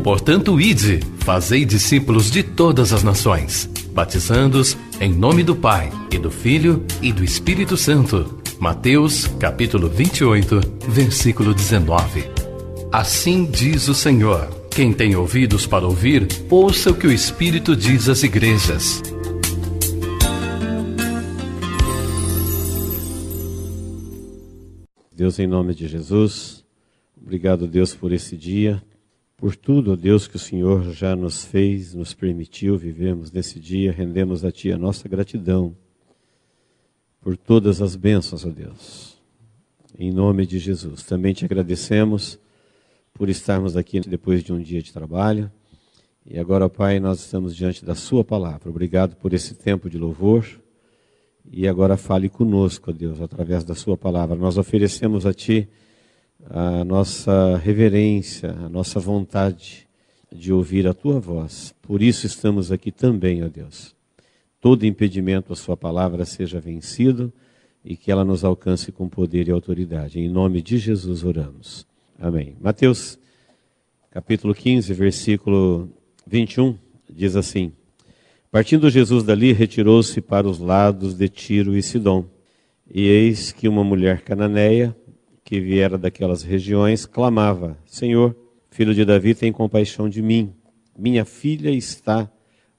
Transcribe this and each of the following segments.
Portanto, ide, fazei discípulos de todas as nações, batizando-os em nome do Pai, e do Filho, e do Espírito Santo. Mateus, capítulo 28, versículo 19. Assim diz o Senhor: quem tem ouvidos para ouvir, ouça o que o Espírito diz às igrejas. Deus, em nome de Jesus, obrigado, Deus, por esse dia, por tudo, ó Deus, que o Senhor já nos fez, nos permitiu vivermos nesse dia. Rendemos a Ti a nossa gratidão por todas as bênçãos, ó Deus, em nome de Jesus. Também Te agradecemos por estarmos aqui depois de um dia de trabalho. E agora, Pai, nós estamos diante da Sua palavra. Obrigado por esse tempo de louvor. E agora fale conosco, ó Deus, através da Sua palavra. Nós oferecemos a Ti a nossa reverência, a nossa vontade de ouvir a Tua voz. Por isso estamos aqui também, ó Deus. Todo impedimento à Sua palavra seja vencido e que ela nos alcance com poder e autoridade. Em nome de Jesus oramos. Amém. Mateus, capítulo 15, versículo 21, diz assim: partindo Jesus dali, retirou-se para os lados de Tiro e Sidom. E eis que uma mulher cananeia, que viera daquelas regiões, clamava: Senhor, filho de Davi, tem compaixão de mim. Minha filha está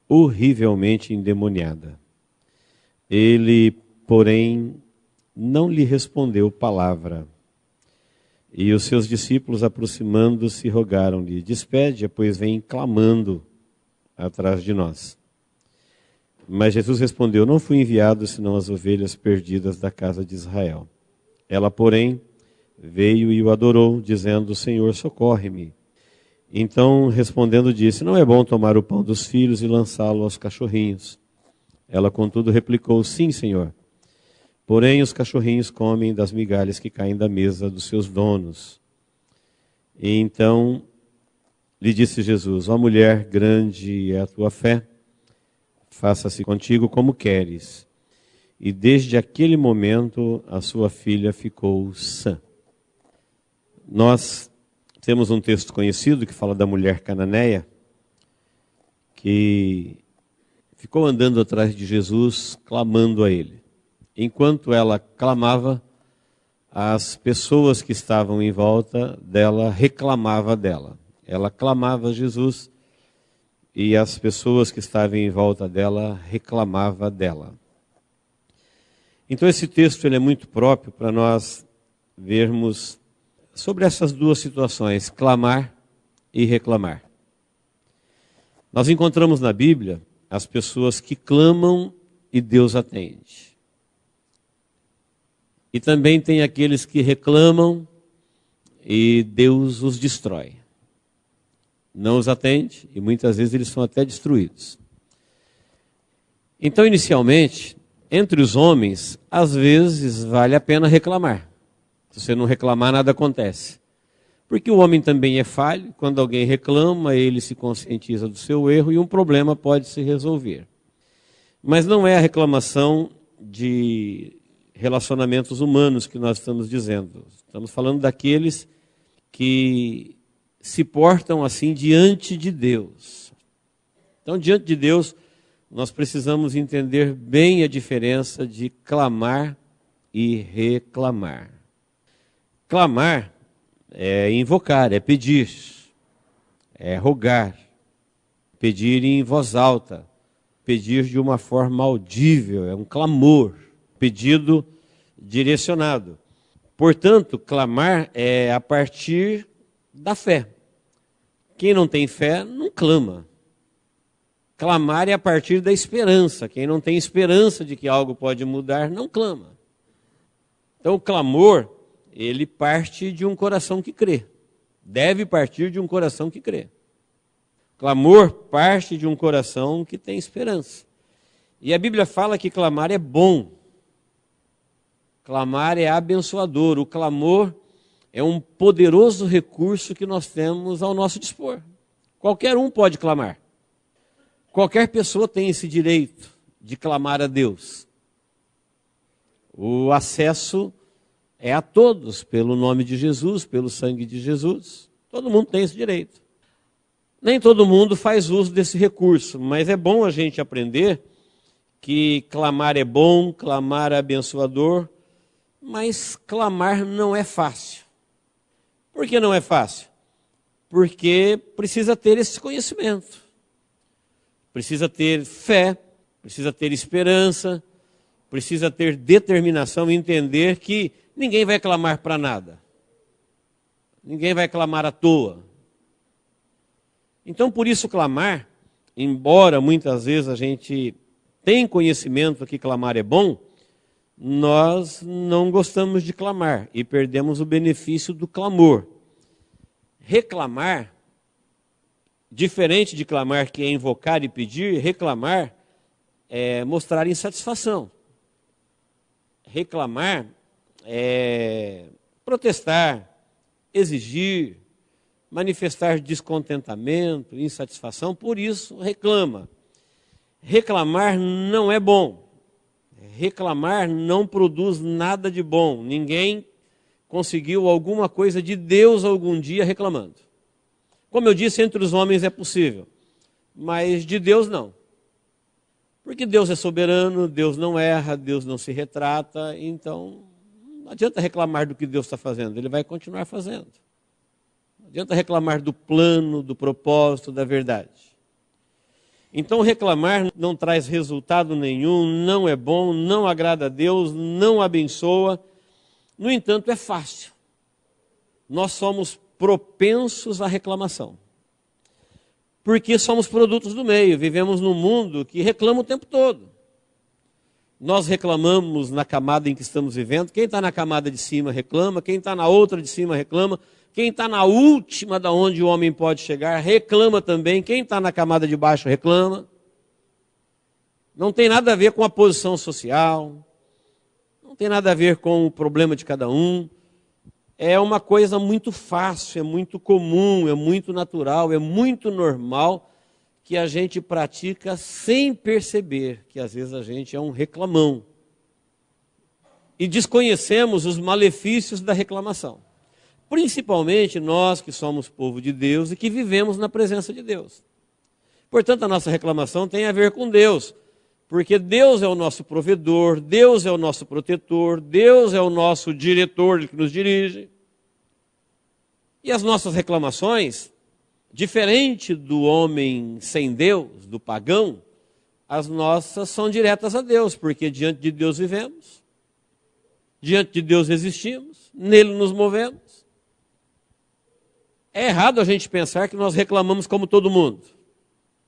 horrivelmente endemoniada. Ele, porém, não lhe respondeu palavra. E os seus discípulos, aproximando-se, rogaram-lhe: despede-a, pois vem clamando atrás de nós. Mas Jesus respondeu: não fui enviado senão as ovelhas perdidas da casa de Israel. Ela, porém, veio e o adorou, dizendo: Senhor, socorre-me. Então, respondendo, disse: não é bom tomar o pão dos filhos e lançá-lo aos cachorrinhos. Ela, contudo, replicou: sim, Senhor. Porém, os cachorrinhos comem das migalhas que caem da mesa dos seus donos. E então lhe disse Jesus: ó mulher, grande é a tua fé, faça-se contigo como queres. E desde aquele momento a sua filha ficou sã. Nós temos um texto conhecido que fala da mulher cananeia, que ficou andando atrás de Jesus, clamando a Ele. Enquanto ela clamava, as pessoas que estavam em volta dela reclamavam dela. Ela clamava a Jesus e as pessoas que estavam em volta dela reclamavam dela. Então esse texto ele é muito próprio para nós vermos sobre essas duas situações, clamar e reclamar. Nós encontramos na Bíblia as pessoas que clamam e Deus atende. E também tem aqueles que reclamam e Deus os destrói. Não os atende e muitas vezes eles são até destruídos. Então, inicialmente, entre os homens, às vezes vale a pena reclamar. Se você não reclamar, nada acontece. Porque o homem também é falho, quando alguém reclama, ele se conscientiza do seu erro e um problema pode se resolver. Mas não é a reclamação de relacionamentos humanos que nós estamos dizendo. Estamos falando daqueles que se portam assim diante de Deus. Então, diante de Deus, nós precisamos entender bem a diferença de clamar e reclamar. Clamar é invocar, é pedir, é rogar, pedir em voz alta, pedir de uma forma audível, é um clamor, pedido direcionado. Portanto, clamar é a partir da fé. Quem não tem fé, não clama. Clamar é a partir da esperança. Quem não tem esperança de que algo pode mudar, não clama. Então, o clamor, ele parte de um coração que crê. Deve partir de um coração que crê. Clamor parte de um coração que tem esperança. E a Bíblia fala que clamar é bom. Clamar é abençoador. O clamor é um poderoso recurso que nós temos ao nosso dispor. Qualquer um pode clamar. Qualquer pessoa tem esse direito de clamar a Deus. O acesso É a todos, pelo nome de Jesus, pelo sangue de Jesus. Todo mundo tem esse direito. Nem todo mundo faz uso desse recurso, mas é bom a gente aprender que clamar é bom, clamar é abençoador, mas clamar não é fácil. Por que não é fácil? Porque precisa ter esse conhecimento, precisa ter fé, precisa ter esperança, precisa ter determinação e entender que ninguém vai clamar para nada. Ninguém vai clamar à toa. Então, por isso, clamar, embora muitas vezes a gente tenha conhecimento que clamar é bom, nós não gostamos de clamar e perdemos o benefício do clamor. Reclamar, diferente de clamar, que é invocar e pedir, reclamar é mostrar insatisfação. Reclamar é protestar, exigir, manifestar descontentamento, insatisfação, por isso reclama. Reclamar não é bom. Reclamar não produz nada de bom. Ninguém conseguiu alguma coisa de Deus algum dia reclamando. Como eu disse, entre os homens é possível, mas de Deus não. Porque Deus é soberano, Deus não erra, Deus não se retrata, então não adianta reclamar do que Deus está fazendo, Ele vai continuar fazendo. Não adianta reclamar do plano, do propósito, da verdade. Então reclamar não traz resultado nenhum, não é bom, não agrada a Deus, não abençoa. No entanto, é fácil. Nós somos propensos à reclamação. Porque somos produtos do meio, vivemos num mundo que reclama o tempo todo. Nós reclamamos na camada em que estamos vivendo, quem está na camada de cima reclama, quem está na outra de cima reclama, quem está na última da onde o homem pode chegar reclama também, quem está na camada de baixo reclama. Não tem nada a ver com a posição social, não tem nada a ver com o problema de cada um. É uma coisa muito fácil, é muito comum, é muito natural, é muito normal que a gente pratica sem perceber que às vezes a gente é um reclamão. E desconhecemos os malefícios da reclamação. Principalmente nós que somos povo de Deus e que vivemos na presença de Deus. Portanto, a nossa reclamação tem a ver com Deus. Porque Deus é o nosso provedor, Deus é o nosso protetor, Deus é o nosso diretor que nos dirige. E as nossas reclamações, diferente do homem sem Deus, do pagão, as nossas são diretas a Deus, porque diante de Deus vivemos, diante de Deus existimos, nele nos movemos. É errado a gente pensar que nós reclamamos como todo mundo.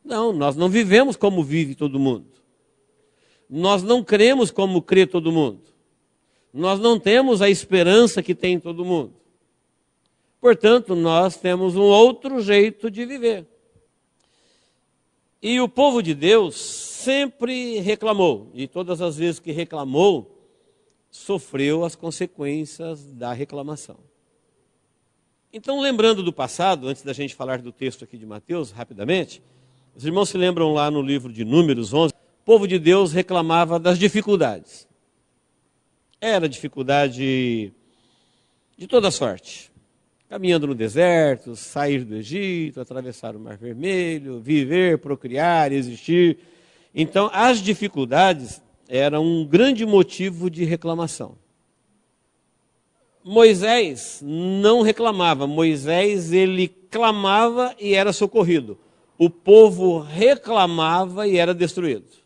Não, nós não vivemos como vive todo mundo. Nós não cremos como crê todo mundo. Nós não temos a esperança que tem todo mundo. Portanto, nós temos um outro jeito de viver. E o povo de Deus sempre reclamou. E todas as vezes que reclamou, sofreu as consequências da reclamação. Então, lembrando do passado, antes da gente falar do texto aqui de Mateus, rapidamente, os irmãos se lembram lá no livro de Números 11, o povo de Deus reclamava das dificuldades. Era dificuldade de toda sorte. Caminhando no deserto, sair do Egito, atravessar o Mar Vermelho, viver, procriar, existir. Então, as dificuldades eram um grande motivo de reclamação. Moisés não reclamava. Moisés, ele clamava e era socorrido. O povo reclamava e era destruído.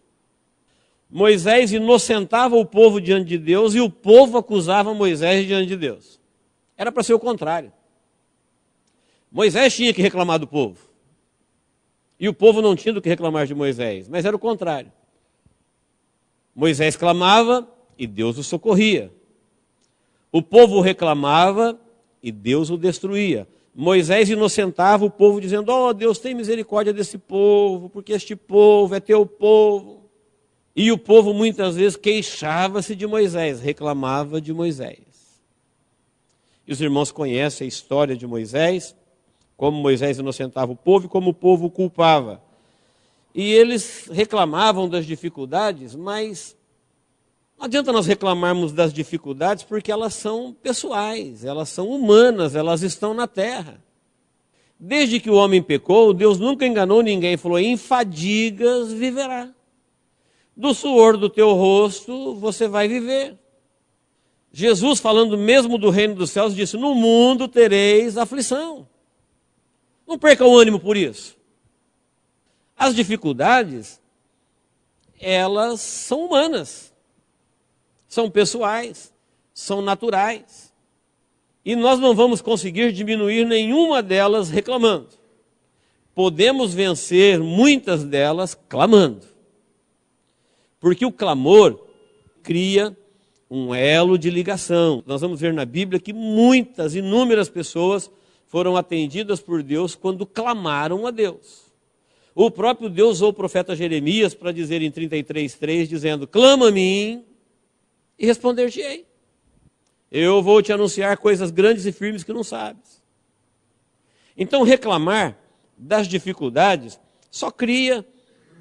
Moisés inocentava o povo diante de Deus e o povo acusava Moisés diante de Deus. Era para ser o contrário. Moisés tinha que reclamar do povo. E o povo não tinha do que reclamar de Moisés, mas era o contrário. Moisés clamava e Deus o socorria. O povo reclamava e Deus o destruía. Moisés inocentava o povo dizendo: "Oh, Deus, tem misericórdia desse povo, porque este povo é teu povo." E o povo muitas vezes queixava-se de Moisés, reclamava de Moisés. E os irmãos conhecem a história de Moisés, como Moisés inocentava o povo e como o povo o culpava. E eles reclamavam das dificuldades, mas Não adianta nós reclamarmos das dificuldades porque elas são pessoais, elas são humanas, elas estão na terra. Desde que o homem pecou, Deus nunca enganou ninguém, falou: em fadigas viverá. Do suor do teu rosto você vai viver. Jesus, falando mesmo do reino dos céus, disse: no mundo tereis aflição. Não perca o ânimo por isso. As dificuldades, elas são humanas, são pessoais, são naturais. E nós não vamos conseguir diminuir nenhuma delas reclamando. Podemos vencer muitas delas clamando. Porque o clamor cria um elo de ligação. Nós vamos ver na Bíblia que muitas, inúmeras pessoas foram atendidas por Deus quando clamaram a Deus. O próprio Deus usou o profeta Jeremias para dizer em 33:3, dizendo: clama a mim e responder-te-ei. Eu vou te anunciar coisas grandes e firmes que não sabes. Então reclamar das dificuldades só cria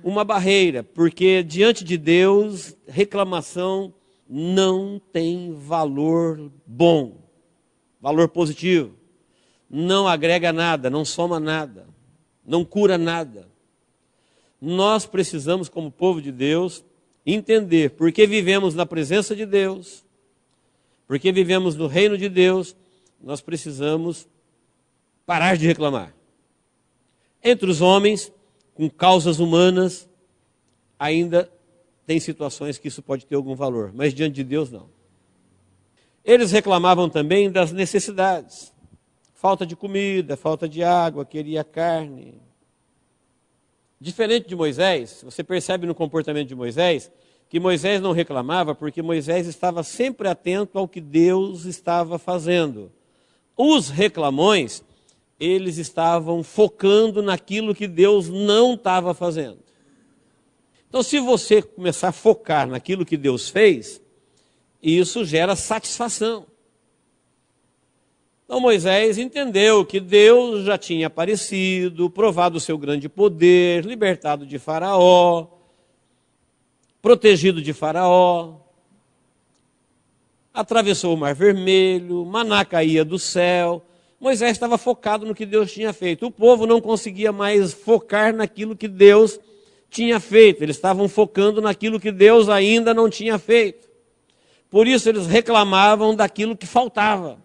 uma barreira, porque diante de Deus reclamação não tem valor bom, valor positivo. Não agrega nada, não soma nada, não cura nada. Nós precisamos, como povo de Deus, entender porque vivemos na presença de Deus, porque vivemos no reino de Deus, nós precisamos parar de reclamar. Entre os homens, com causas humanas, ainda tem situações que isso pode ter algum valor, mas diante de Deus não. Eles reclamavam também das necessidades. Falta de comida, falta de água, queria carne. Diferente de Moisés, você percebe no comportamento de Moisés, que Moisés não reclamava porque Moisés estava sempre atento ao que Deus estava fazendo. Os reclamões, eles estavam focando naquilo que Deus não estava fazendo. Então, se você começar a focar naquilo que Deus fez, isso gera satisfação. Então Moisés entendeu que Deus já tinha aparecido, provado o seu grande poder, libertado de Faraó, protegido de Faraó, atravessou o Mar Vermelho, maná caía do céu. Moisés estava focado no que Deus tinha feito. O povo não conseguia mais focar naquilo que Deus tinha feito. Eles estavam focando naquilo que Deus ainda não tinha feito. Por isso eles reclamavam daquilo que faltava.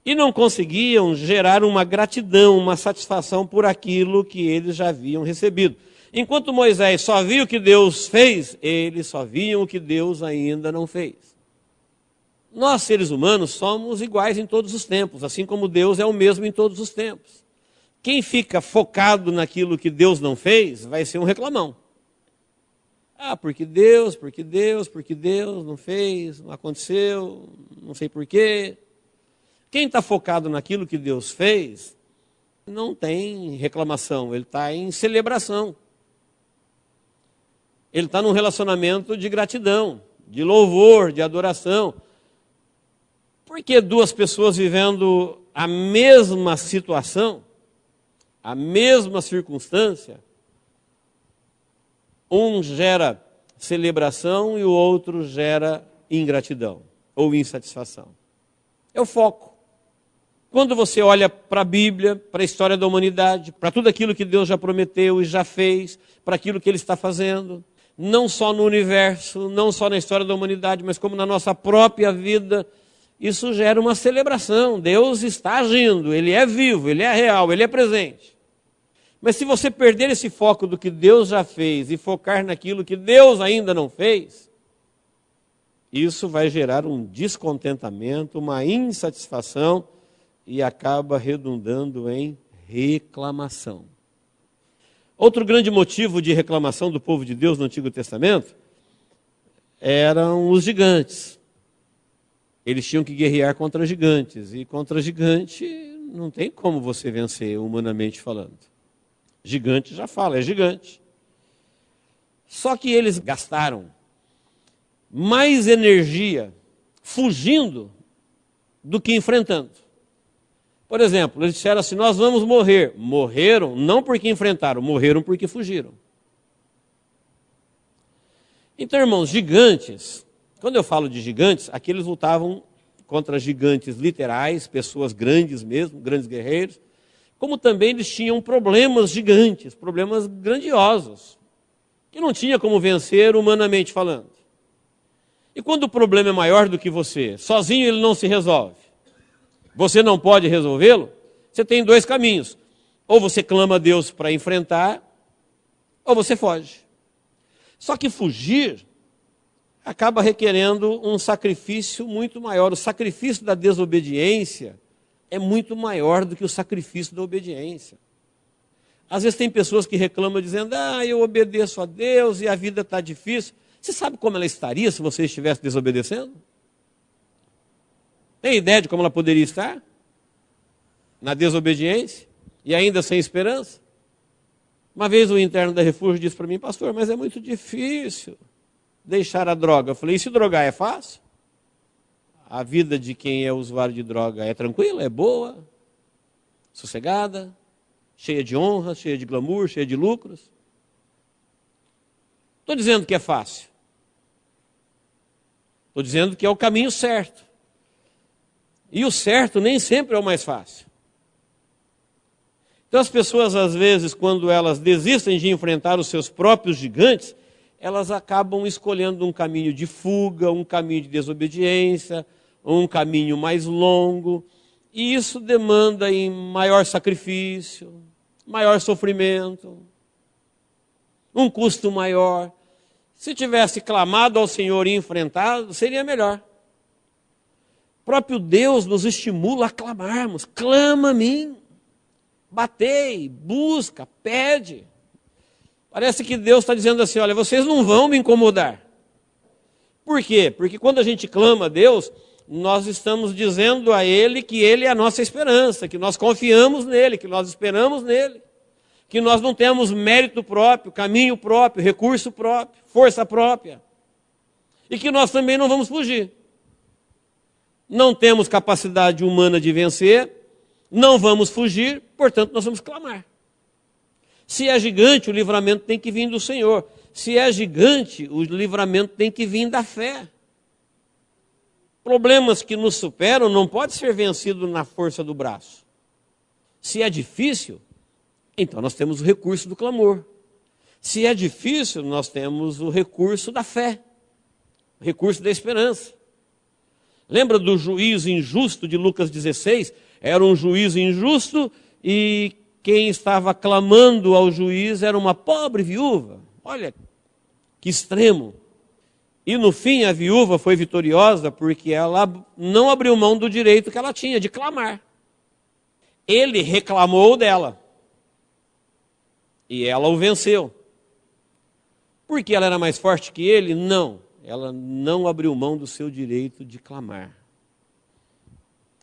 E não conseguiam gerar uma gratidão, uma satisfação por aquilo que eles já haviam recebido. Enquanto Moisés só via o que Deus fez, eles só viam o que Deus ainda não fez. Nós, seres humanos, somos iguais em todos os tempos, assim como Deus é o mesmo em todos os tempos. Quem fica focado naquilo que Deus não fez, vai ser um reclamão. Ah, porque Deus não fez, não aconteceu, não sei porquê. Quem está focado naquilo que Deus fez, não tem reclamação, ele está em celebração. Ele está num relacionamento de gratidão, de louvor, de adoração. Porque duas pessoas vivendo a mesma situação, a mesma circunstância, um gera celebração e o outro gera ingratidão ou insatisfação. É o foco. Quando você olha para a Bíblia, para a história da humanidade, para tudo aquilo que Deus já prometeu e já fez, para aquilo que Ele está fazendo, não só no universo, não só na história da humanidade, mas como na nossa própria vida, isso gera uma celebração. Deus está agindo, Ele é vivo, Ele é real, Ele é presente. Mas se você perder esse foco do que Deus já fez e focar naquilo que Deus ainda não fez, isso vai gerar um descontentamento, uma insatisfação e acaba redundando em reclamação. Outro grande motivo de reclamação do povo de Deus no Antigo Testamento eram os gigantes. Eles tinham que guerrear contra gigantes, e contra gigante não tem como você vencer, humanamente falando. Gigante já fala, é gigante. Só que eles gastaram mais energia fugindo do que enfrentando. Por exemplo, eles disseram assim: nós vamos morrer. Morreram não porque enfrentaram, morreram porque fugiram. Então, irmãos, gigantes, quando eu falo de gigantes, aqui eles lutavam contra gigantes literais, pessoas grandes mesmo, grandes guerreiros, como também eles tinham problemas gigantes, problemas grandiosos, que não tinha como vencer humanamente falando. E quando o problema é maior do que você, sozinho ele não se resolve, você não pode resolvê-lo, você tem dois caminhos. Ou você clama a Deus para enfrentar, ou você foge. Só que fugir acaba requerendo um sacrifício muito maior. O sacrifício da desobediência é muito maior do que o sacrifício da obediência. Às vezes tem pessoas que reclamam dizendo, eu obedeço a Deus e a vida está difícil. Você sabe como ela estaria se você estivesse desobedecendo? Tem ideia de como ela poderia estar? Na desobediência e ainda sem esperança? Uma vez o interno da Refúgio disse para mim, pastor, mas é muito difícil deixar a droga. Eu falei, e se drogar é fácil? A vida de quem é usuário de droga é tranquila, é boa, sossegada, cheia de honra, cheia de glamour, cheia de lucros. Estou dizendo que é fácil. Estou dizendo que é o caminho certo. E o certo nem sempre é o mais fácil. Então as pessoas, às vezes, quando elas desistem de enfrentar os seus próprios gigantes, elas acabam escolhendo um caminho de fuga, um caminho de desobediência, um caminho mais longo. E isso demanda em maior sacrifício, maior sofrimento, um custo maior. Se tivesse clamado ao Senhor e enfrentado, seria melhor. O próprio Deus nos estimula a clamarmos. Clama a mim. Batei, busca, pede. Parece que Deus está dizendo assim, olha, vocês não vão me incomodar. Por quê? Porque quando a gente clama a Deus, nós estamos dizendo a Ele que Ele é a nossa esperança, que nós confiamos nele, que nós esperamos nele, que nós não temos mérito próprio, caminho próprio, recurso próprio, força própria. E que nós também não vamos fugir. Não temos capacidade humana de vencer, não vamos fugir, portanto nós vamos clamar. Se é gigante, o livramento tem que vir do Senhor. Se é gigante, o livramento tem que vir da fé. Problemas que nos superam não podem ser vencidos na força do braço. Se é difícil, então nós temos o recurso do clamor. Se é difícil, nós temos o recurso da fé, o recurso da esperança. Lembra do juízo injusto de Lucas 16? Era um juízo injusto e quem estava clamando ao juiz era uma pobre viúva. Olha, que extremo. E no fim a viúva foi vitoriosa porque ela não abriu mão do direito que ela tinha de clamar. Ele reclamou dela. E ela o venceu. Porque ela era mais forte que ele? Não. Ela não abriu mão do seu direito de clamar.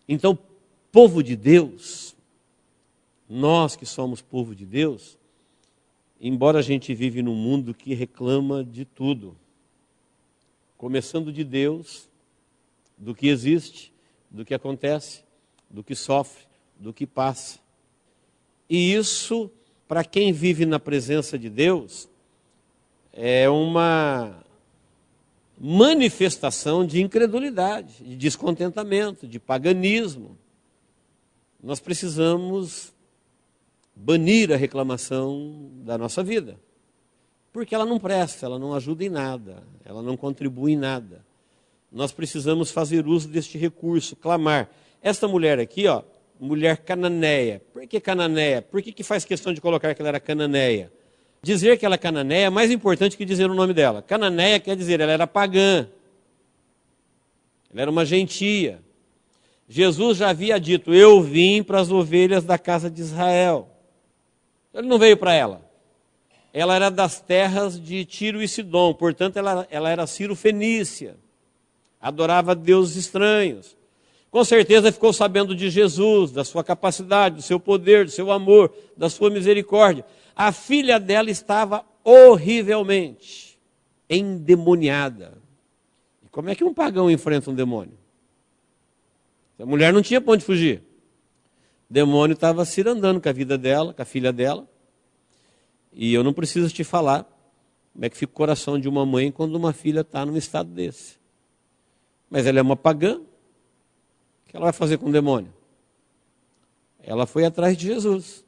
Então, povo de Deus, nós que somos povo de Deus, embora a gente vive num mundo que reclama de tudo, começando de Deus, do que existe, do que acontece, do que sofre, do que passa. E isso, para quem vive na presença de Deus, é uma manifestação de incredulidade, de descontentamento, de paganismo. Nós precisamos banir a reclamação da nossa vida, porque ela não presta, ela não ajuda em nada, ela não contribui em nada. Nós precisamos fazer uso deste recurso, clamar. Esta mulher aqui, ó, mulher cananeia. Por que cananeia? Por que faz questão de colocar que ela era cananeia? Dizer que ela é cananeia é mais importante que dizer o nome dela. Cananeia quer dizer, ela era pagã. Ela era uma gentia. Jesus já havia dito, eu vim para as ovelhas da casa de Israel. Ele não veio para ela. Ela era das terras de Tiro e Sidom, portanto ela era Ciro-fenícia. Adorava deuses estranhos. Com certeza ficou sabendo de Jesus, da sua capacidade, do seu poder, do seu amor, da sua misericórdia. A filha dela estava horrivelmente endemoniada. E como é que um pagão enfrenta um demônio? A mulher não tinha para onde fugir. O demônio estava cirandando com a vida dela, com a filha dela. E eu não preciso te falar Como é que fica o coração de uma mãe quando uma filha está num estado desse? Mas ela é uma pagã. O que ela vai fazer com o demônio? Ela foi atrás de Jesus.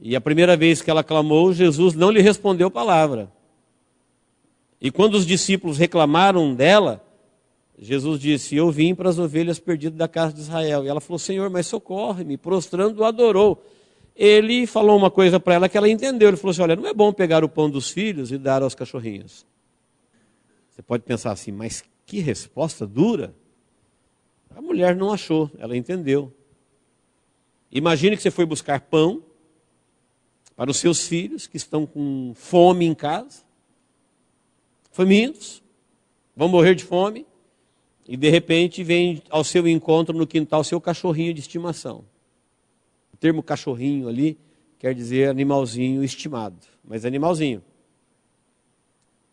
E a primeira vez que ela clamou, Jesus não lhe respondeu palavra. E quando os discípulos reclamaram dela, Jesus disse: eu vim para as ovelhas perdidas da casa de Israel. E ela falou: Senhor, mas socorre-me. Prostrando, adorou. Ele falou uma coisa para ela que ela entendeu. Ele falou assim: olha, não é bom pegar o pão dos filhos e dar aos cachorrinhos. Você pode pensar assim, mas que resposta dura. A mulher não achou, ela entendeu. Imagine que você foi buscar pão para os seus filhos que estão com fome em casa, famintos, vão morrer de fome, e de repente vem ao seu encontro no quintal seu cachorrinho de estimação. O termo cachorrinho ali quer dizer animalzinho estimado, mas animalzinho.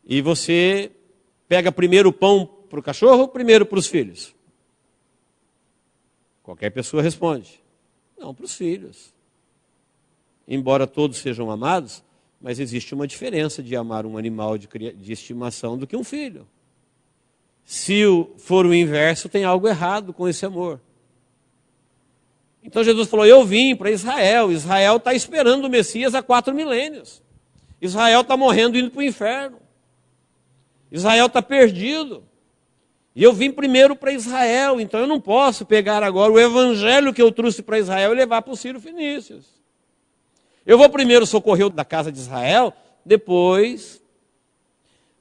E você pega primeiro o pão para o cachorro ou primeiro para os filhos? Qualquer pessoa responde: não, para os filhos. Embora todos sejam amados, mas existe uma diferença de amar um animal de estimação do que um filho. Se for o inverso, tem algo errado com esse amor. Então Jesus falou: eu vim para Israel. Israel está esperando o Messias há 4 milênios. Israel está morrendo indo para o inferno. Israel está perdido. E eu vim primeiro para Israel, então eu não posso pegar agora o evangelho que eu trouxe para Israel e levar para os Sírio-Fenícios. Eu vou primeiro socorrer o da casa de Israel, depois.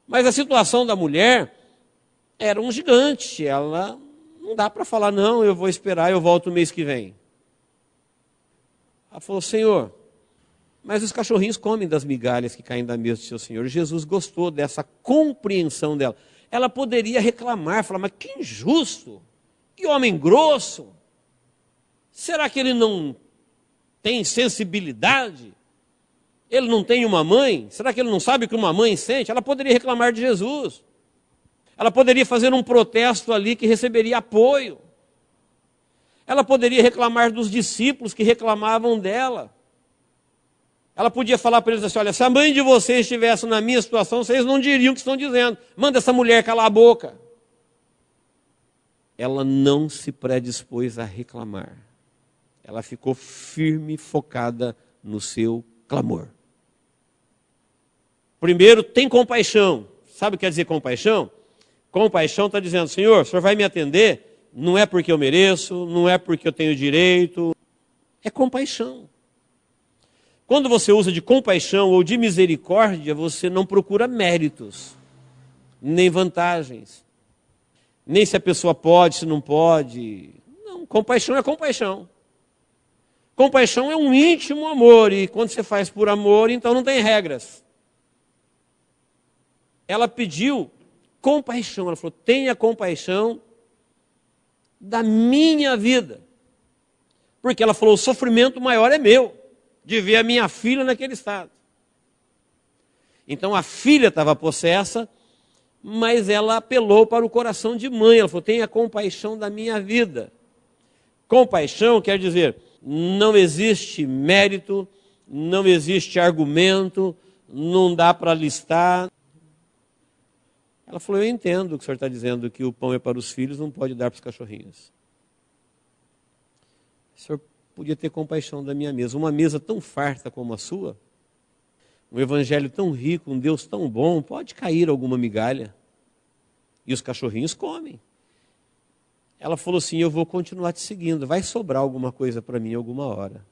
Mas a situação da mulher era um gigante. Ela não dá para falar: não, eu vou esperar, eu volto o mês que vem. Ela falou: Senhor, mas os cachorrinhos comem das migalhas que caem da mesa do seu Senhor. Jesus gostou dessa compreensão dela. Ela poderia reclamar, falar: mas que injusto, que homem grosso. Será que ele não tem sensibilidade? Ele não tem uma mãe? Será que ele não sabe o que uma mãe sente? Ela poderia reclamar de Jesus. Ela poderia fazer um protesto ali que receberia apoio. Ela poderia reclamar dos discípulos que reclamavam dela. Ela podia falar para eles assim: olha, se a mãe de vocês estivesse na minha situação, vocês não diriam o que estão dizendo. Manda essa mulher calar a boca. Ela não se predispôs a reclamar. Ela ficou firme, focada no seu clamor. Primeiro, tem compaixão. Sabe o que quer dizer compaixão? Compaixão está dizendo: Senhor, o Senhor vai me atender? Não é porque eu mereço, não é porque eu tenho direito. É compaixão. Quando você usa de compaixão ou de misericórdia, você não procura méritos, nem vantagens, nem se a pessoa pode, se não pode. Não, compaixão é compaixão. Compaixão é um íntimo amor, e quando você faz por amor, então não tem regras. Ela pediu compaixão, ela falou: tenha compaixão da minha vida. Porque ela falou: o sofrimento maior é meu, de ver a minha filha naquele estado. Então a filha estava possessa, mas ela apelou para o coração de mãe. Ela falou: tenha compaixão da minha vida. Compaixão quer dizer: não existe mérito, não existe argumento, não dá para listar. Ela falou: eu entendo o que o senhor está dizendo, que o pão é para os filhos, não pode dar para os cachorrinhos. O senhor podia ter compaixão da minha mesa. Uma mesa tão farta como a sua, um evangelho tão rico, um Deus tão bom, pode cair alguma migalha. E os cachorrinhos comem. Ela falou assim: eu vou continuar te seguindo, vai sobrar alguma coisa para mim alguma hora.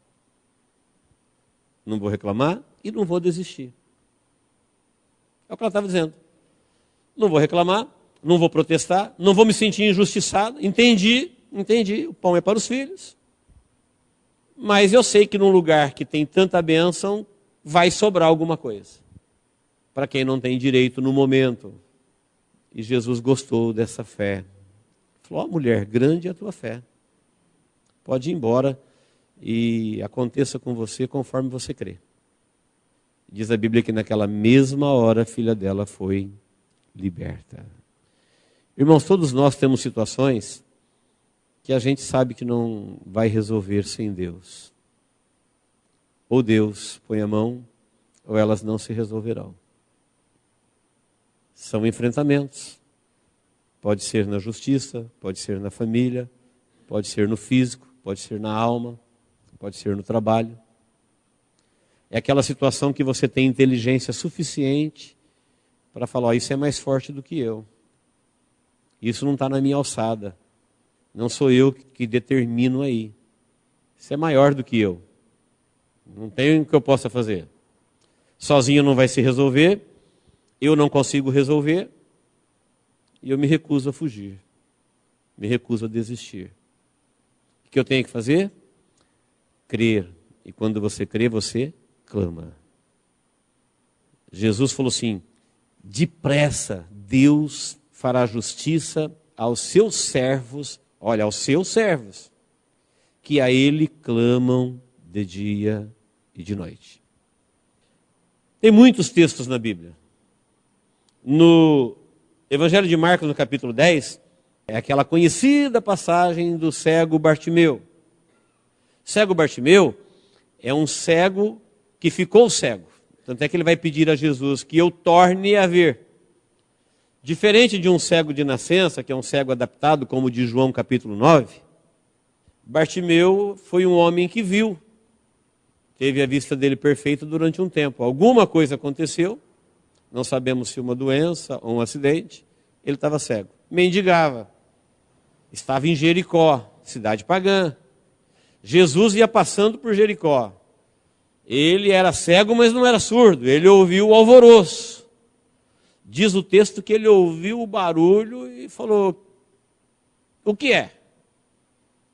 Não vou reclamar e não vou desistir. É o que ela estava dizendo. Não vou reclamar, não vou protestar, não vou me sentir injustiçado. Entendi, o pão é para os filhos. Mas eu sei que num lugar que tem tanta bênção, vai sobrar alguma coisa. Para quem não tem direito no momento. E Jesus gostou dessa fé. Falou: ó, mulher, grande é a tua fé. Pode ir embora e aconteça com você conforme você crê. Diz a Bíblia que naquela mesma hora a filha dela foi liberta. Irmãos, todos nós temos situações que a gente sabe que não vai resolver sem Deus. Ou Deus põe a mão, ou elas não se resolverão. São enfrentamentos. Pode ser na justiça, pode ser na família, pode ser no físico, pode ser na alma, pode ser no trabalho. É aquela situação que você tem inteligência suficiente para falar, isso é mais forte do que eu. Isso não está na minha alçada. Não sou eu que determino aí. Isso é maior do que eu. Não tem o que eu possa fazer. Sozinho não vai se resolver. Eu não consigo resolver. E eu me recuso a fugir. Me recuso a desistir. O que eu tenho que fazer? Crer. E quando você crê, você clama. Jesus falou assim, depressa Deus fará justiça aos seus servos, olha, aos seus servos, que a Ele clamam de dia e de noite. Tem muitos textos na Bíblia. No Evangelho de Marcos, no capítulo 10, é aquela conhecida passagem do cego Bartimeu. O cego Bartimeu é um cego que ficou cego. Tanto é que ele vai pedir a Jesus que eu torne a ver. Diferente de um cego de nascença, que é um cego adaptado, como diz João capítulo 9, Bartimeu foi um homem que viu. Teve a vista dele perfeita durante um tempo. Alguma coisa aconteceu, não sabemos se uma doença ou um acidente, ele estava cego. Mendigava. Estava em Jericó, cidade pagã. Jesus ia passando por Jericó. Ele era cego, mas não era surdo. Ele ouviu o alvoroço. Diz o texto que ele ouviu o barulho e falou, o que é?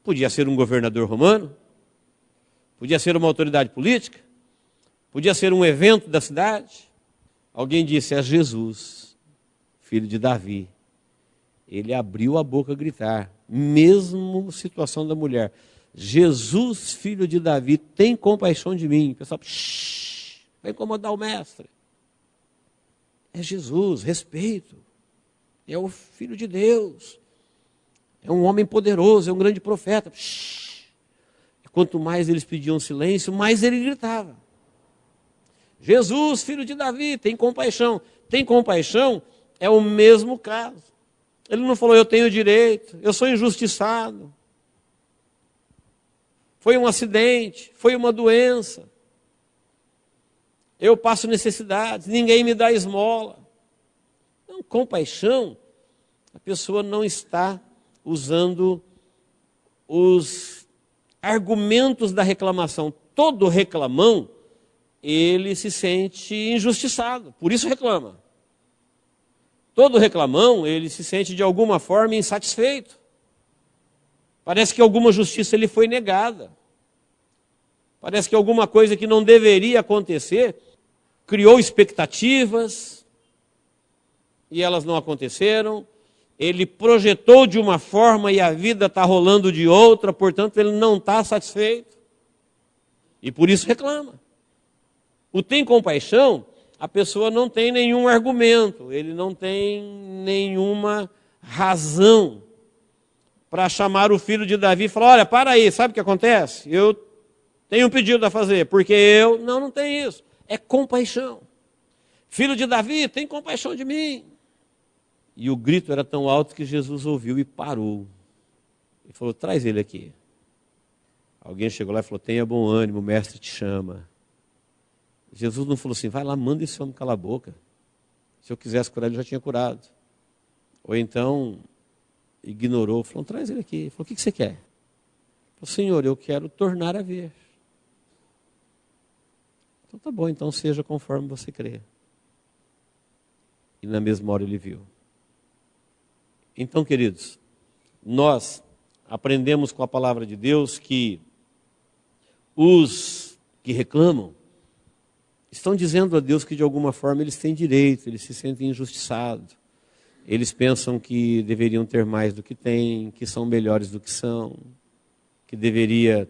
Podia ser um governador romano, podia ser uma autoridade política, podia ser um evento da cidade. Alguém disse, é Jesus, filho de Davi. Ele abriu a boca a gritar, mesmo situação da mulher. Jesus, filho de Davi, tem compaixão de mim. O pessoal, vai incomodar o mestre. É Jesus, respeito. É o Filho de Deus. É um homem poderoso, é um grande profeta. E quanto mais eles pediam silêncio, mais ele gritava. Jesus, filho de Davi, tem compaixão. Tem compaixão é o mesmo caso. Ele não falou, eu tenho direito, eu sou injustiçado. Foi um acidente, foi uma doença. Eu passo necessidades, ninguém me dá esmola. Não, compaixão, a pessoa não está usando os argumentos da reclamação. Todo reclamão, ele se sente injustiçado, por isso reclama. Todo reclamão, ele se sente de alguma forma insatisfeito. Parece que alguma justiça lhe foi negada. Parece que alguma coisa que não deveria acontecer criou expectativas e elas não aconteceram. Ele projetou de uma forma e a vida está rolando de outra, portanto ele não está satisfeito. E por isso reclama. O tem compaixão, a pessoa não tem nenhum argumento, ele não tem nenhuma razão para chamar o filho de Davi e falar, olha, para aí, sabe o que acontece? Eu tenho um pedido a fazer, porque eu... Não tem isso. É compaixão. Filho de Davi, tem compaixão de mim. E o grito era tão alto que Jesus ouviu e parou. Ele falou, traz ele aqui. Alguém chegou lá e falou, tenha bom ânimo, o mestre te chama. Jesus não falou assim, vai lá, manda esse homem calar a boca. Se eu quisesse curar, ele já tinha curado. Ou então, ignorou, falou, traz ele aqui. Ele falou, o que você quer? Ele falou, Senhor, eu quero tornar a ver. Então tá bom, então seja conforme você crê. E na mesma hora ele viu. Então, queridos, nós aprendemos com a palavra de Deus que os que reclamam estão dizendo a Deus que de alguma forma eles têm direito, eles se sentem injustiçados. Eles pensam que deveriam ter mais do que têm, que são melhores do que são, que deveria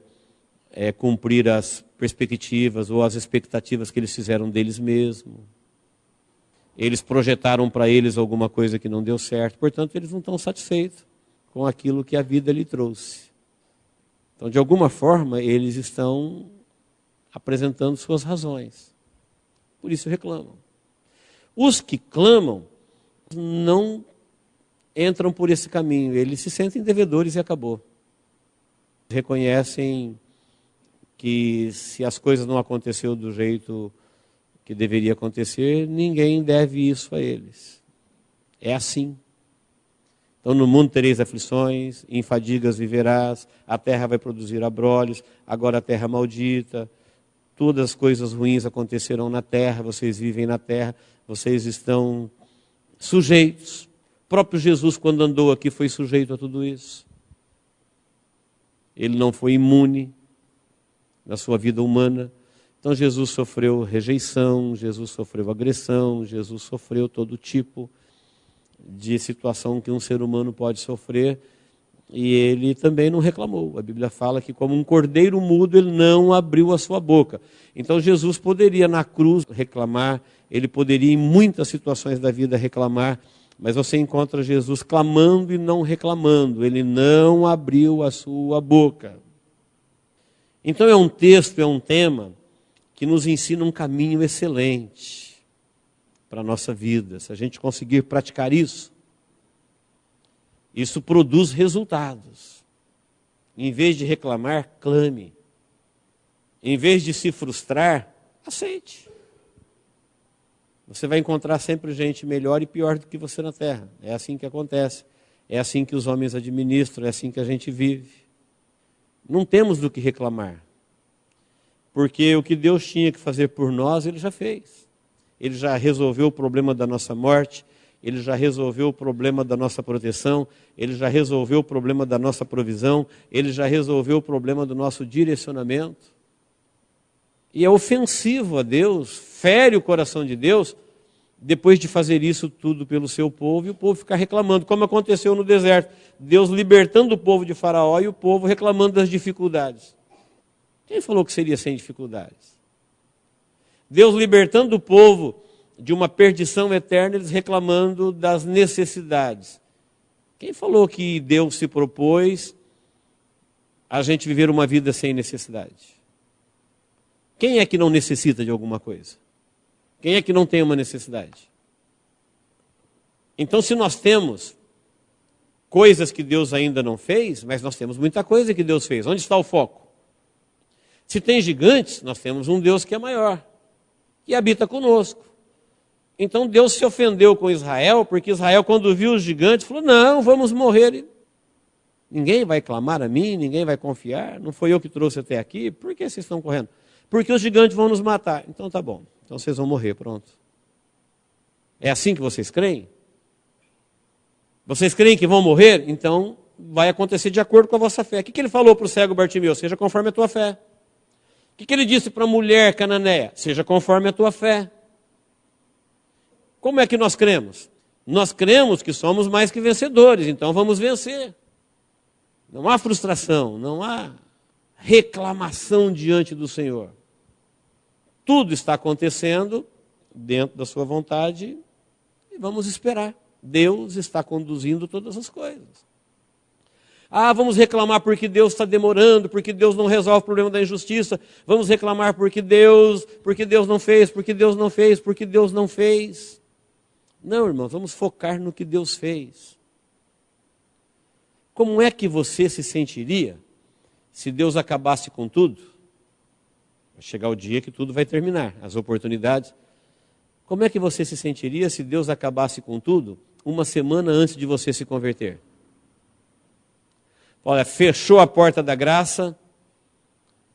cumprir as perspectivas ou as expectativas que eles fizeram deles mesmos. Eles projetaram para eles alguma coisa que não deu certo, portanto eles não estão satisfeitos com aquilo que a vida lhe trouxe. Então, de alguma forma, eles estão apresentando suas razões. Por isso reclamam. Os que clamam, não entram por esse caminho. Eles se sentem devedores e acabou. Reconhecem que se as coisas não aconteceram do jeito que deveria acontecer, ninguém deve isso a eles. É assim. Então, no mundo tereis aflições, em fadigas viverás, a terra vai produzir abrolhos, agora a terra maldita, todas as coisas ruins acontecerão na terra, vocês vivem na terra, vocês estão sujeitos. O próprio Jesus, quando andou aqui, foi sujeito a tudo isso. Ele não foi imune na sua vida humana. Então Jesus sofreu rejeição, Jesus sofreu agressão, Jesus sofreu todo tipo de situação que um ser humano pode sofrer, e ele também não reclamou. A Bíblia fala que como um cordeiro mudo ele não abriu a sua boca. Então Jesus poderia na cruz reclamar, ele poderia em muitas situações da vida reclamar, mas você encontra Jesus clamando e não reclamando, ele não abriu a sua boca. Então é um texto, é um tema que nos ensina um caminho excelente para a nossa vida. Se a gente conseguir praticar isso, isso produz resultados. Em vez de reclamar, clame. Em vez de se frustrar, aceite. Você vai encontrar sempre gente melhor e pior do que você na terra. É assim que acontece. É assim que os homens administram, é assim que a gente vive. Não temos do que reclamar. Porque o que Deus tinha que fazer por nós, Ele já fez. Ele já resolveu o problema da nossa morte, Ele já resolveu o problema da nossa proteção, Ele já resolveu o problema da nossa provisão, Ele já resolveu o problema do nosso direcionamento. E é ofensivo a Deus, fere o coração de Deus, depois de fazer isso tudo pelo seu povo, e o povo ficar reclamando, como aconteceu no deserto. Deus libertando o povo de Faraó e o povo reclamando das dificuldades. Quem falou que seria sem dificuldades? Deus libertando o povo de uma perdição eterna, eles reclamando das necessidades. Quem falou que Deus se propôs a gente viver uma vida sem necessidade? Quem é que não necessita de alguma coisa? Quem é que não tem uma necessidade? Então, se nós temos coisas que Deus ainda não fez, mas nós temos muita coisa que Deus fez. Onde está o foco? Se tem gigantes, nós temos um Deus que é maior, que habita conosco. Então Deus se ofendeu com Israel, porque Israel, quando viu os gigantes, falou, não, vamos morrer. Ninguém vai clamar a mim, ninguém vai confiar, não foi eu que trouxe até aqui, por que vocês estão correndo? Porque os gigantes vão nos matar. Então tá bom, então vocês vão morrer, pronto. É assim que vocês creem? Vocês creem que vão morrer? Então vai acontecer de acordo com a vossa fé. O que ele falou para o cego Bartimeu? Seja conforme a tua fé. O que ele disse para a mulher cananeia? Seja conforme a tua fé. Como é que nós cremos? Nós cremos que somos mais que vencedores, então vamos vencer. Não há frustração, não há reclamação diante do Senhor. Tudo está acontecendo dentro da sua vontade e vamos esperar. Deus está conduzindo todas as coisas. Ah, vamos reclamar porque Deus está demorando, porque Deus não resolve o problema da injustiça. Vamos reclamar porque Deus não fez, porque Deus não fez, porque Deus não fez. Não, irmãos, vamos focar no que Deus fez. Como é que você se sentiria se Deus acabasse com tudo? Vai chegar o dia que tudo vai terminar, as oportunidades. Como é que você se sentiria se Deus acabasse com tudo uma semana antes de você se converter? Olha, fechou a porta da graça,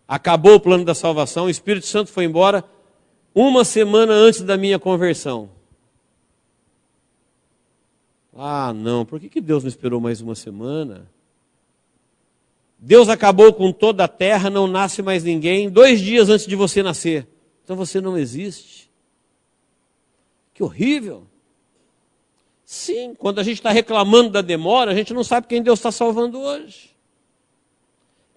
acabou o plano da salvação, o Espírito Santo foi embora uma semana antes da minha conversão. Ah, não, por que Deus não esperou mais uma semana? Deus acabou com toda a terra, não nasce mais ninguém, 2 dias antes de você nascer. Então você não existe. Que horrível. Sim, quando a gente está reclamando da demora, a gente não sabe quem Deus está salvando hoje.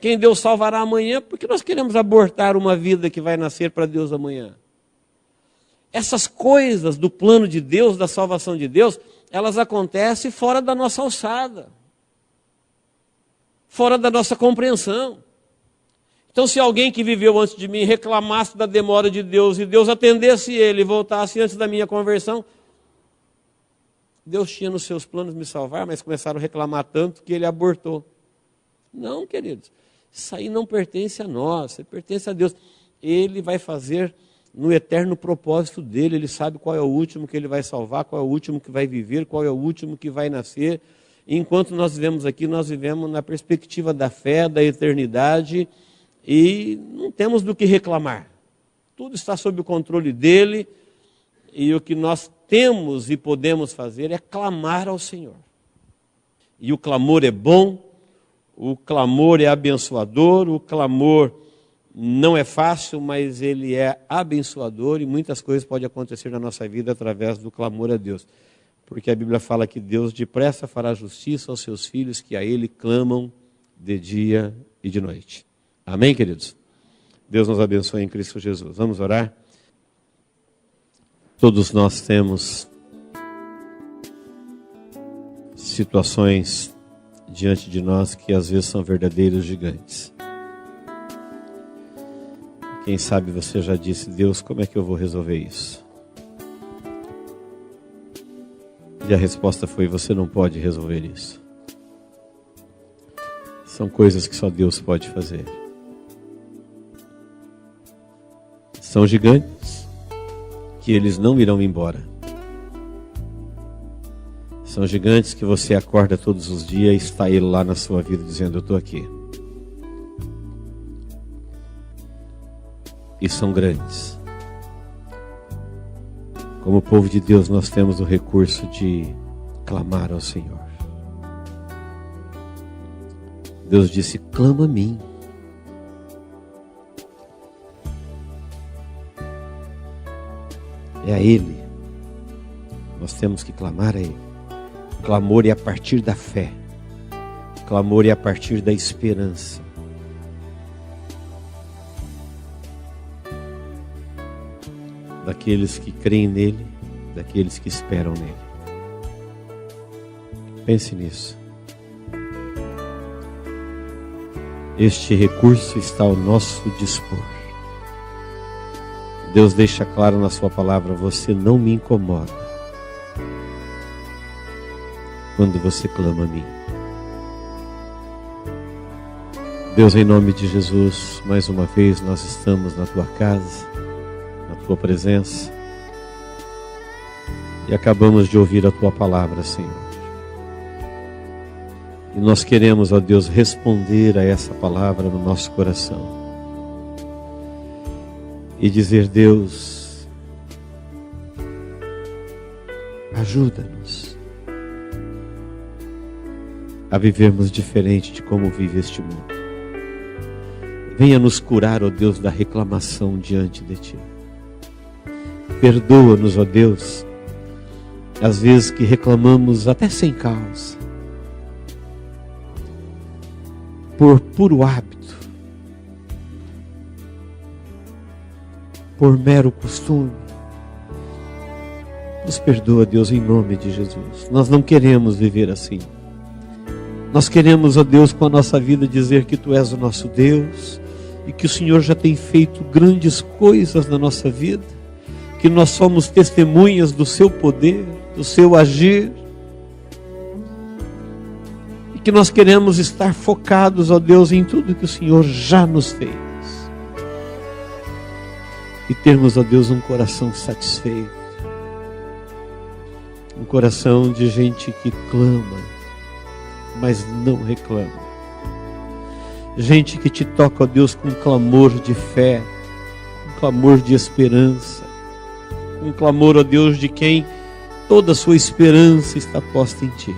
Quem Deus salvará amanhã, porque nós queremos abortar uma vida que vai nascer para Deus amanhã. Essas coisas do plano de Deus, da salvação de Deus, elas acontecem fora da nossa alçada, fora da nossa compreensão. Então, se alguém que viveu antes de mim reclamasse da demora de Deus e Deus atendesse ele e voltasse antes da minha conversão, Deus tinha nos seus planos me salvar, mas começaram a reclamar tanto que ele abortou. Não, queridos, isso aí não pertence a nós, isso pertence a Deus. Ele vai fazer no eterno propósito dele, ele sabe qual é o último que ele vai salvar, qual é o último que vai viver, qual é o último que vai nascer. E enquanto nós vivemos aqui, nós vivemos na perspectiva da fé, da eternidade, e não temos do que reclamar. Tudo está sob o controle dele, e o que nós temos e podemos fazer é clamar ao Senhor. E o clamor é bom, o clamor é abençoador, o clamor não é fácil, mas ele é abençoador, e muitas coisas podem acontecer na nossa vida através do clamor a Deus. Porque a Bíblia fala que Deus depressa fará justiça aos seus filhos que a Ele clamam de dia e de noite. Amém, queridos? Deus nos abençoe em Cristo Jesus. Vamos orar? Todos nós temos situações diante de nós que às vezes são verdadeiros gigantes. Quem sabe você já disse: Deus, como é que eu vou resolver isso? E a resposta foi: você não pode resolver isso. São coisas que só Deus pode fazer. São gigantes que eles não irão embora. São gigantes que você acorda todos os dias e está ele lá na sua vida dizendo: eu estou aqui. E são grandes. Como povo de Deus, nós temos o recurso de clamar ao Senhor. Deus disse: clama a mim. É a Ele. Nós temos que clamar a Ele. O clamor é a partir da fé. O clamor é a partir da esperança. Daqueles que creem nele, daqueles que esperam nele. Pense nisso. Este recurso está ao nosso dispor. Deus deixa claro na sua palavra: você não me incomoda quando você clama a mim. Deus, em nome de Jesus, mais uma vez nós estamos na tua casa, na tua presença, e acabamos de ouvir a tua palavra, Senhor. E nós queremos, ó Deus, responder a essa palavra no nosso coração e dizer: Deus, ajuda-nos a vivermos diferente de como vive este mundo. Venha nos curar, ó Deus, da reclamação diante de Ti. Perdoa-nos, ó Deus, às vezes que reclamamos até sem causa, por puro hábito, por mero costume. Nos perdoa, Deus, em nome de Jesus. Nós não queremos viver assim. Nós queremos, ó Deus, com a nossa vida dizer que Tu és o nosso Deus e que o Senhor já tem feito grandes coisas na nossa vida, que nós somos testemunhas do Seu poder, do Seu agir, e que nós queremos estar focados, ó Deus, em tudo que o Senhor já nos fez, e termos, ó Deus, um coração satisfeito, um coração de gente que clama, mas não reclama. Gente que Te toca, ó Deus, com um clamor de fé, um clamor de esperança, um clamor, ó Deus, de quem toda a sua esperança está posta em Ti.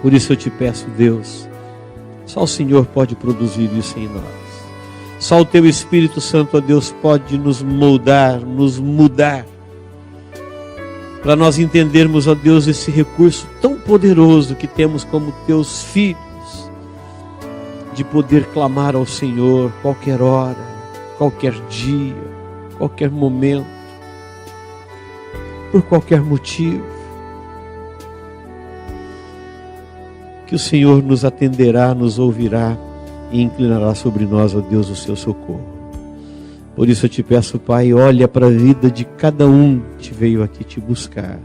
Por isso eu Te peço, Deus, só o Senhor pode produzir isso em nós. Só o Teu Espírito Santo, ó Deus, pode nos moldar, nos mudar, para nós entendermos, ó Deus, esse recurso tão poderoso que temos como Teus filhos, de poder clamar ao Senhor qualquer hora, qualquer dia, qualquer momento, por qualquer motivo. Que o Senhor nos atenderá, nos ouvirá e inclinará sobre nós, ó Deus, o Seu socorro. Por isso eu Te peço, Pai, olha para a vida de cada um que veio aqui Te buscar.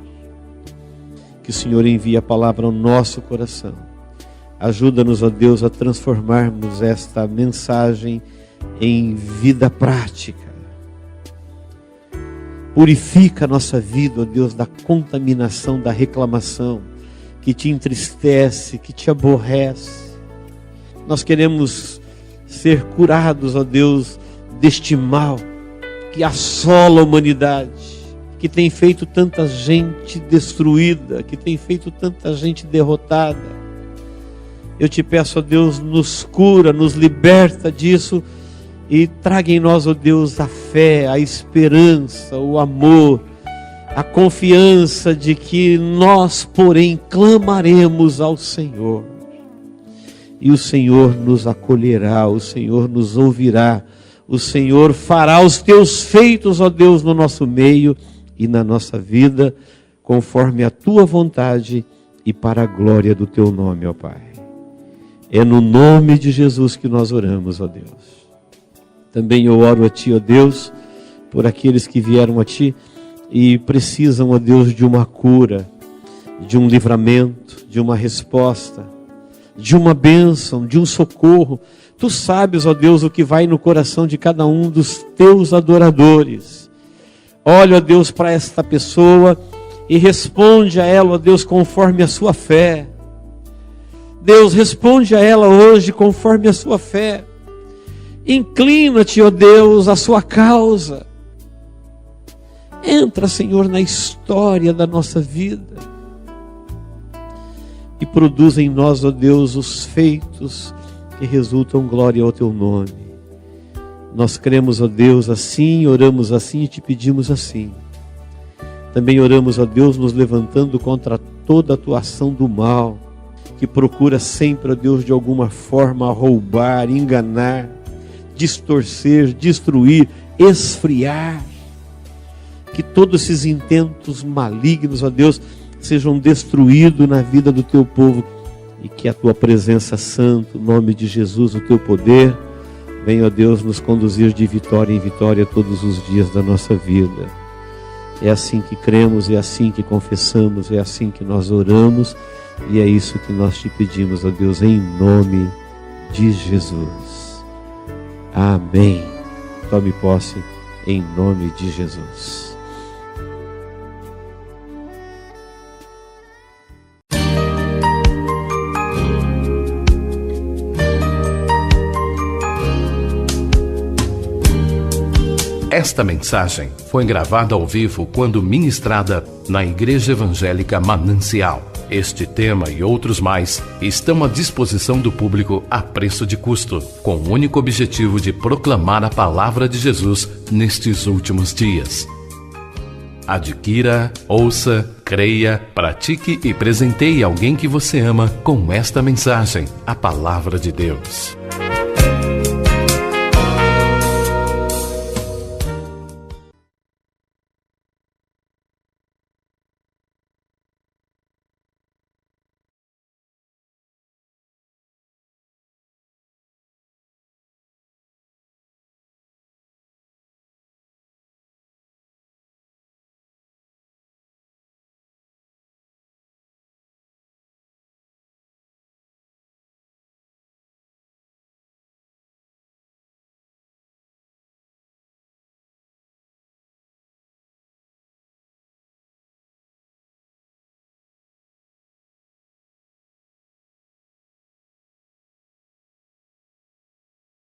que o Senhor envie a palavra ao nosso coração. Ajuda-nos, ó Deus, a transformarmos esta mensagem em vida prática. Purifica a nossa vida, ó Deus, da contaminação, da reclamação, que te entristece, que te aborrece. Nós queremos ser curados, ó Deus, deste mal que assola a humanidade, que tem feito tanta gente destruída, que tem feito tanta gente derrotada. Eu te peço, ó Deus, nos cura, nos liberta disso e traga em nós, ó Deus, a fé, a esperança, o amor, a confiança de que nós, porém, clamaremos ao Senhor. E o Senhor nos acolherá, o Senhor nos ouvirá, o Senhor fará os teus feitos, ó Deus, no nosso meio e na nossa vida, conforme a tua vontade e para a glória do teu nome, ó Pai. É no nome de Jesus que nós oramos, ó Deus. Também eu oro a ti, ó Deus, por aqueles que vieram a ti e precisam, ó Deus, de uma cura, de um livramento, de uma resposta, de uma bênção, de um socorro. Tu sabes, ó Deus, o que vai no coração de cada um dos teus adoradores. Olha, ó Deus, para esta pessoa e responde a ela, ó Deus, conforme a sua fé. Deus, responde a ela hoje conforme a sua fé. Inclina-te, ó Deus, à sua causa. Entra, Senhor, na história da nossa vida e produz em nós, ó Deus, os feitos que resultam glória ao teu nome. Nós cremos, ó Deus, assim, oramos assim e te pedimos assim. Também oramos, ó Deus, nos levantando contra toda atuação do mal, que procura sempre, ó Deus, de alguma forma roubar, enganar, distorcer, destruir, esfriar. Que todos esses intentos malignos, ó Deus, sejam destruídos na vida do teu povo e que a tua presença santa, o nome de Jesus, o teu poder, venha, ó Deus, nos conduzir de vitória em vitória todos os dias da nossa vida. É assim que cremos, é assim que confessamos, é assim que nós oramos e é isso que nós te pedimos, ó Deus, em nome de Jesus. Amém. Tome posse em nome de Jesus. Esta mensagem foi gravada ao vivo quando ministrada na Igreja Evangélica Manancial. Este tema e outros mais estão à disposição do público a preço de custo, com o único objetivo de proclamar a palavra de Jesus nestes últimos dias. Adquira, ouça, creia, pratique e presenteie alguém que você ama com esta mensagem, a palavra de Deus.